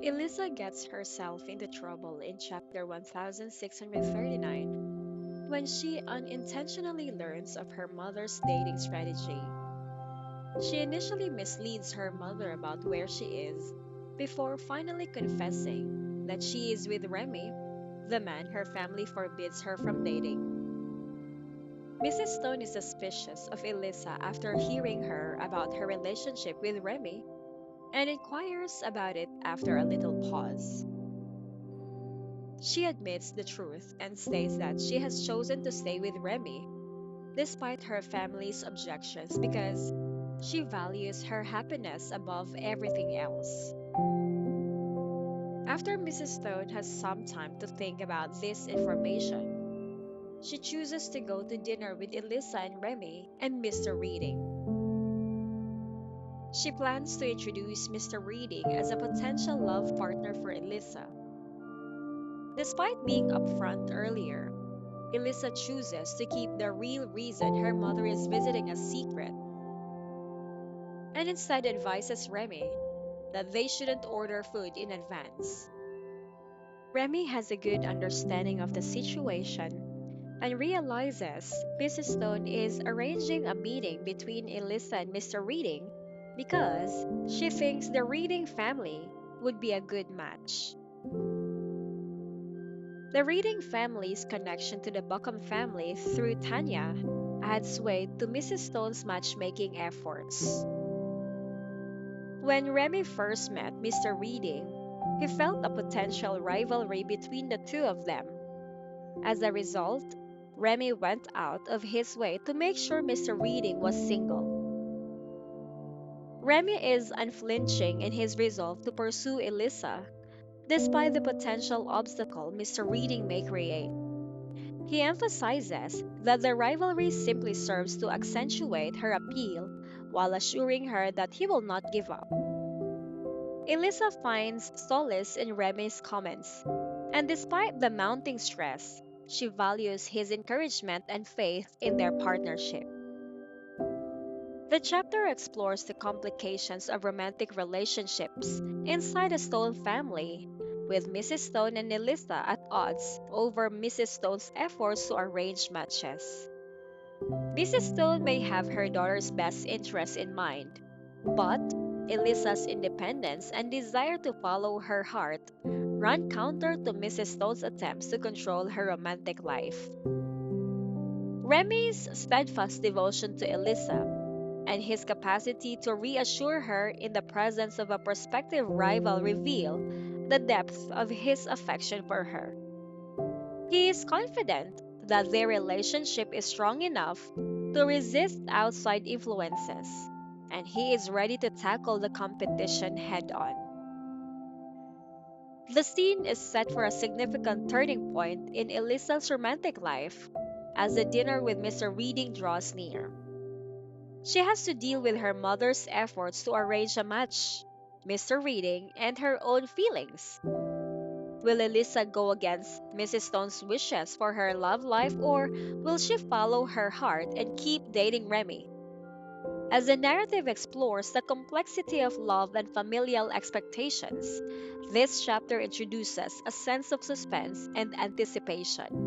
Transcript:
Elisa gets herself into trouble in chapter 1639 when she unintentionally learns of her mother's dating strategy. She initially misleads her mother about where she is before finally confessing that she is with Remy, the man her family forbids her from dating. Mrs. Stone is suspicious of Elisa after hearing her about her relationship with Remy and inquires about it after a little pause. She admits the truth and states that she has chosen to stay with Remy despite her family's objections because she values her happiness above everything else. After Mrs. Stone has some time to think about this information, she chooses to go to dinner with Elisa and Remy and Mr. Reading. She plans to introduce Mr. Reading as a potential love partner for Elisa. Despite being upfront earlier, Elisa chooses to keep the real reason her mother is visiting a secret and instead advises Remy that they shouldn't order food in advance. Remy has a good understanding of the situation and realizes Mrs. Stone is arranging a meeting between Elisa and Mr. Reading because she thinks the Reading family would be a good match. The Reading family's connection to the Buckham family through Tanya adds weight to Mrs. Stone's matchmaking efforts. When Remy first met Mr. Reading, he felt a potential rivalry between the two of them. As a result, Remy went out of his way to make sure Mr. Reading was single. Remy is unflinching in his resolve to pursue Elisa, despite the potential obstacle Mr. Reading may create. He emphasizes that the rivalry simply serves to accentuate her appeal while assuring her that he will not give up. Elisa finds solace in Remy's comments, and despite the mounting stress, she values his encouragement and faith in their partnership. The chapter explores the complications of romantic relationships inside the Stone family, with Mrs. Stone and Elisa at odds over Mrs. Stone's efforts to arrange matches. Mrs. Stone may have her daughter's best interests in mind, but Elisa's independence and desire to follow her heart run counter to Mrs. Stone's attempts to control her romantic life. Remy's steadfast devotion to Elisa and his capacity to reassure her in the presence of a prospective rival reveal the depth of his affection for her. He is confident that their relationship is strong enough to resist outside influences, and he is ready to tackle the competition head on. The scene is set for a significant turning point in Elisa's romantic life as the dinner with Mr. Reading draws near. She has to deal with her mother's efforts to arrange a match, Mr. Reading, and her own feelings. Will Elisa go against Mrs. Stone's wishes for her love life, or will she follow her heart and keep dating Remy? As the narrative explores the complexity of love and familial expectations, this chapter introduces a sense of suspense and anticipation.